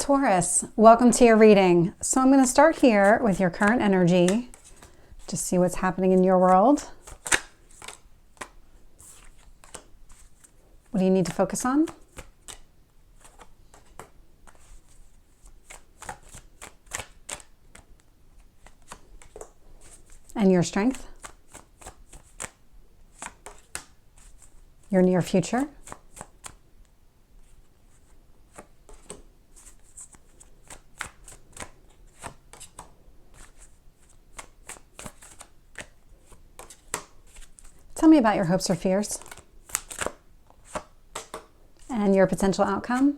Taurus, welcome to your reading. So I'm going to start here with your current energy, just see what's happening in your world. What do you need to focus on? And your strength? Your near future? Tell me about your hopes or fears and your potential outcome.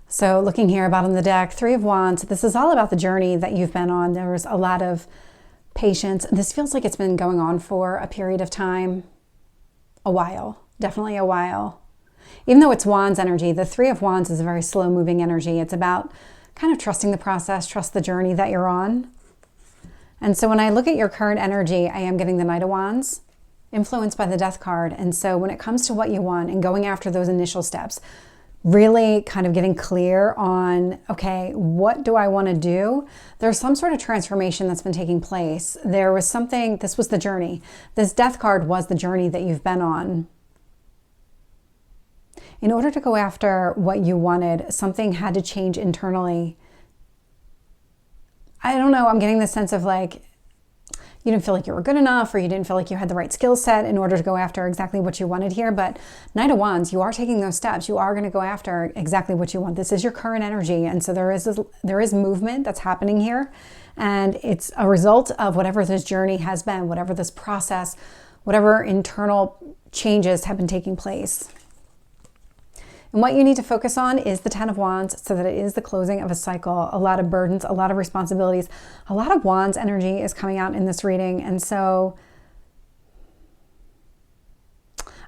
So looking here, bottom of the deck, Three of Wands. This is all about the journey that you've been on. There was a lot of patience. This feels like it's been going on for a period of time, a while, definitely a while. Even though it's Wands energy, the Three of Wands is a very slow moving energy. It's about kind of trusting the process, trust the journey that you're on. And so when I look at your current energy, I am getting the Knight of Wands, influenced by the Death card. And so when it comes to what you want and going after those initial steps, really kind of getting clear on, okay, what do I want to do? There's some sort of transformation that's been taking place. There was something, this was the journey. This Death card was the journey that you've been on. In order to go after what you wanted, something had to change internally. I don't know, I'm getting the sense of like, you didn't feel like you were good enough, or you didn't feel like you had the right skill set in order to go after exactly what you wanted here. But Knight of Wands, you are taking those steps. You are going to go after exactly what you want. This is your current energy. And so there is movement that's happening here. And it's a result of whatever this journey has been, whatever this process, whatever internal changes have been taking place. And what you need to focus on is the Ten of Wands, so that it is the closing of a cycle, a lot of burdens, a lot of responsibilities. A lot of Wands energy is coming out in this reading. And so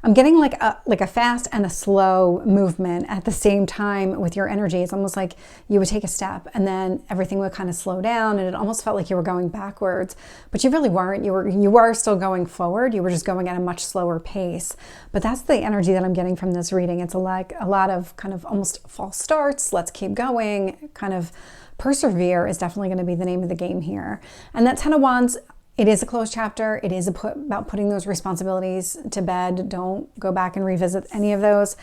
I'm getting like a fast and a slow movement at the same time with your energy. It's almost like you would take a step and then everything would kind of slow down, and it almost felt like you were going backwards, but you really weren't. You were still going forward. You were just going at a much slower pace. But that's the energy that I'm getting from this reading. It's like a lot of kind of almost false starts. Let's keep going. Kind of persevere is definitely going to be the name of the game here. And that Ten of Wands, it is a closed chapter. It is about putting those responsibilities to bed. Don't go back and revisit any of those.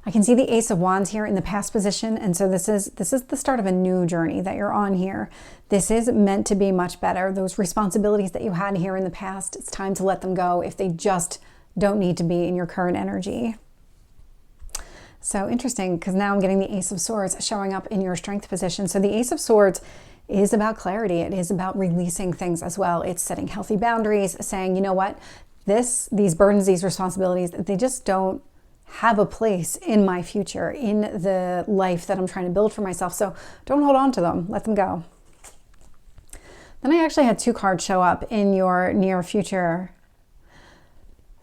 I can see the Ace of Wands here in the past position. And so this is the start of a new journey that you're on here. This is meant to be much better. Those responsibilities that you had here in the past, it's time to let them go if they just don't need to be in your current energy. So interesting, because now I'm getting the Ace of Swords showing up in your strength position. So the Ace of Swords is about clarity. It is about releasing things as well. It's setting healthy boundaries, saying, you know what, these burdens, these responsibilities, they just don't have a place in my future, in the life that I'm trying to build for myself. So don't hold on to them. Let them go. Then I actually had two cards show up in your near future.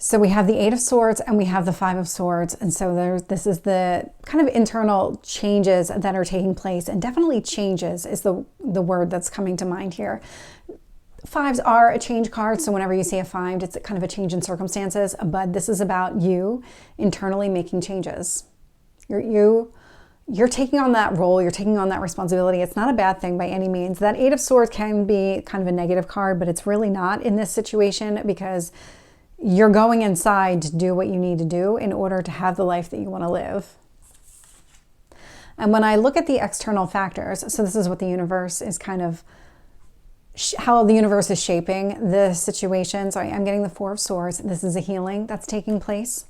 So we have the Eight of Swords and we have the Five of Swords. And so this is the kind of internal changes that are taking place, and definitely changes is the word that's coming to mind here. Fives are a change card. So whenever you see a five, it's kind of a change in circumstances, but this is about you internally making changes. You're taking on that role. You're taking on that responsibility. It's not a bad thing by any means. That Eight of Swords can be kind of a negative card, but it's really not in this situation, because you're going inside to do what you need to do in order to have the life that you want to live. And when I look at the external factors, so this is what the universe is kind of, how the universe is shaping the situation. So I'm getting the Four of Swords. This is a healing that's taking place.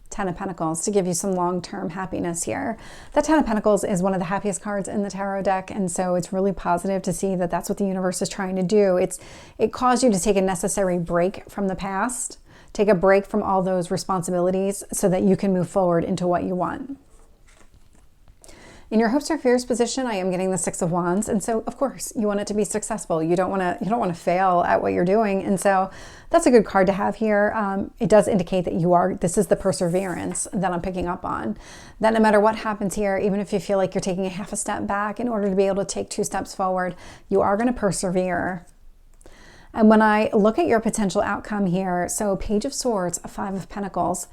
Ten of Pentacles to give you some long-term happiness here. The Ten of Pentacles is one of the happiest cards in the tarot deck, and so it's really positive to see that that's what the universe is trying to do. It caused you to take a necessary break from the past, take a break from all those responsibilities so that you can move forward into what you want. In your hopes or fears position, I am getting the Six of Wands. And so, of course, you want it to be successful. You don't want to fail at what you're doing. And so that's a good card to have here. It does indicate that this is the perseverance that I'm picking up on. That no matter what happens here, even if you feel like you're taking a half a step back in order to be able to take 2 steps forward, you are going to persevere. And when I look at your potential outcome here, so Page of Swords, Five of Pentacles,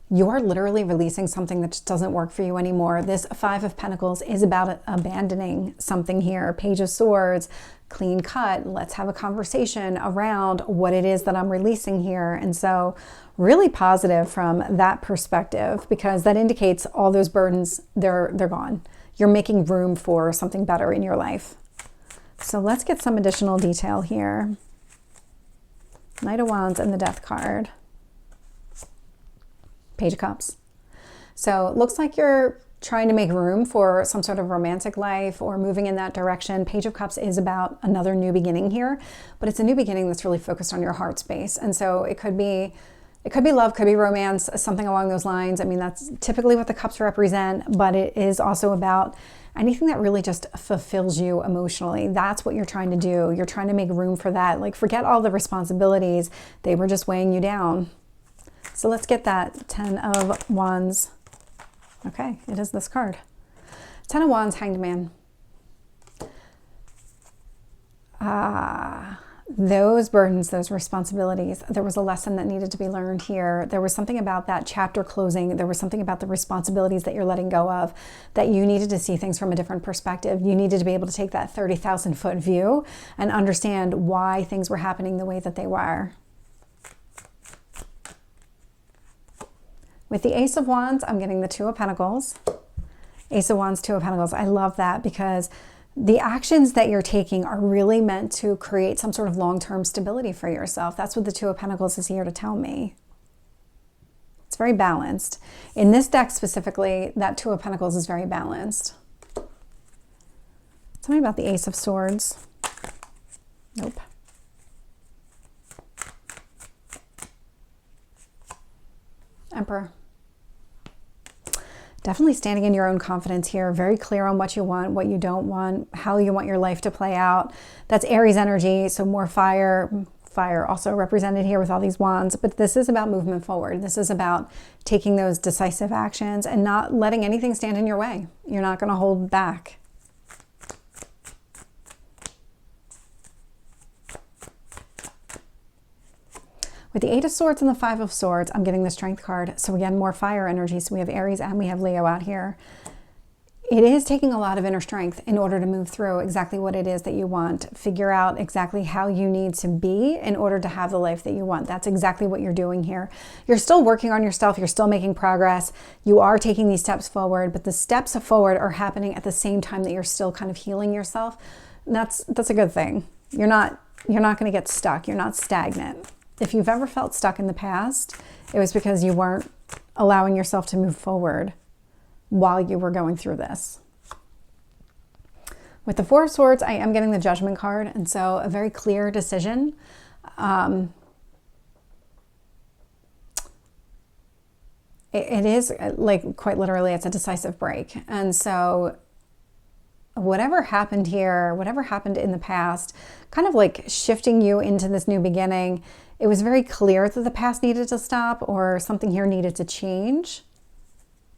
you are literally releasing something that just doesn't work for you anymore. This Five of Pentacles is about abandoning something here. Page of Swords, clean cut. Let's have a conversation around what it is that I'm releasing here. And so really positive from that perspective, because that indicates all those burdens, they're gone. You're making room for something better in your life. So let's get some additional detail here. Knight of Wands and the Death card. Page of Cups. So it looks like you're trying to make room for some sort of romantic life or moving in that direction. Page of Cups is about another new beginning here, but it's a new beginning that's really focused on your heart space. And so it could be love, could be romance, something along those lines. I mean, that's typically what the cups represent, but it is also about anything that really just fulfills you emotionally. That's what you're trying to do. You're trying to make room for that. Like, forget all the responsibilities. They were just weighing you down. So let's get that Ten of Wands. Okay, it is this card. Ten of Wands, Hanged Man. Those burdens, those responsibilities, there was a lesson that needed to be learned here. There was something about that chapter closing. There was something about the responsibilities that you're letting go of, that you needed to see things from a different perspective. You needed to be able to take that 30,000 foot view and understand why things were happening the way that they were. With the Ace of Wands, I'm getting the Two of Pentacles. Ace of Wands, Two of Pentacles. I love that, because the actions that you're taking are really meant to create some sort of long-term stability for yourself. That's what the Two of Pentacles is here to tell me. It's very balanced. In this deck specifically, that Two of Pentacles is very balanced. Tell me about the Ace of Swords. Nope. Emperor. Definitely standing in your own confidence here. Very clear on what you want, what you don't want, how you want your life to play out. That's Aries energy, so more fire. Fire also represented here with all these wands. But this is about movement forward. This is about taking those decisive actions and not letting anything stand in your way. You're not going to hold back. With the Eight of Swords and the Five of Swords, I'm getting the Strength card. So again, more fire energy. So we have Aries and we have Leo out here. It is taking a lot of inner strength in order to move through exactly what it is that you want. Figure out exactly how you need to be in order to have the life that you want. That's exactly what you're doing here. You're still working on yourself. You're still making progress. You are taking these steps forward, but the steps forward are happening at the same time that you're still kind of healing yourself. And that's a good thing. You're not going to get stuck. You're not stagnant. If you've ever felt stuck in the past, it was because you weren't allowing yourself to move forward while you were going through this. With the Four of Swords, I am getting the Judgment card, and so a very clear decision. It is, like, quite literally, it's a decisive break. And so whatever happened here, whatever happened in the past, kind of like shifting you into this new beginning, it was very clear that the past needed to stop or something here needed to change.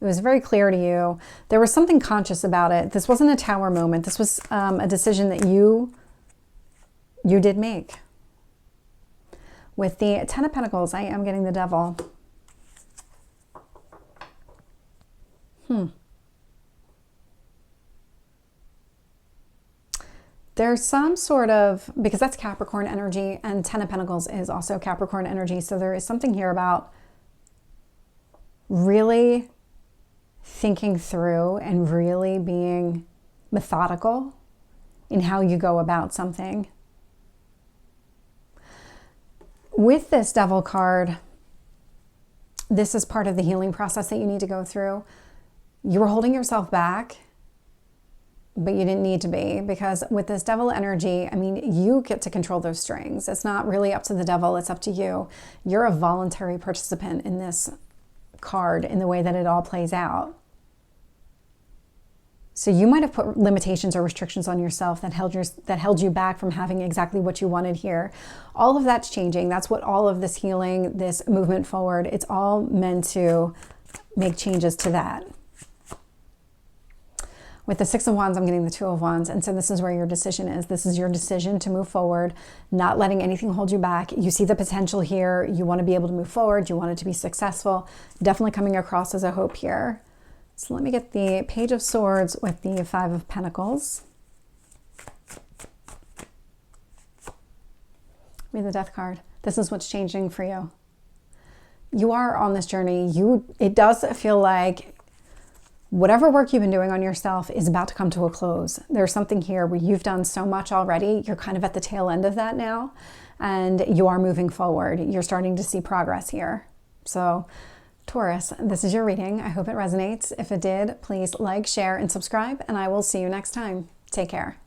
It was very clear to you. There was something conscious about it. This wasn't a tower moment. This was a decision that you did make. With the Ten of Pentacles, I am getting the Devil. There's some sort of, because that's Capricorn energy, and Ten of Pentacles is also Capricorn energy. So there is something here about really thinking through and really being methodical in how you go about something. With this Devil card, this is part of the healing process that you need to go through. You were holding yourself back, but you didn't need to be, because with this Devil energy, I mean, you get to control those strings. It's not really up to the devil, it's up to you. You're a voluntary participant in this card in the way that it all plays out. So you might have put limitations or restrictions on yourself that held you back from having exactly what you wanted here. All of that's changing. That's what all of this healing, this movement forward, it's all meant to make changes to that. With the Six of Wands, I'm getting the Two of Wands. And so this is where your decision is. This is your decision to move forward, not letting anything hold you back. You see the potential here. You want to be able to move forward. You want it to be successful. Definitely coming across as a hope here. So let me get the Page of Swords with the Five of Pentacles. Read the Death card. This is what's changing for you. You are on this journey. It does feel like whatever work you've been doing on yourself is about to come to a close. There's something here where you've done so much already. You're kind of at the tail end of that now, and you are moving forward. You're starting to see progress here. So Taurus, this is your reading. I hope it resonates. If it did, please like, share, and subscribe, and I will see you next time. Take care.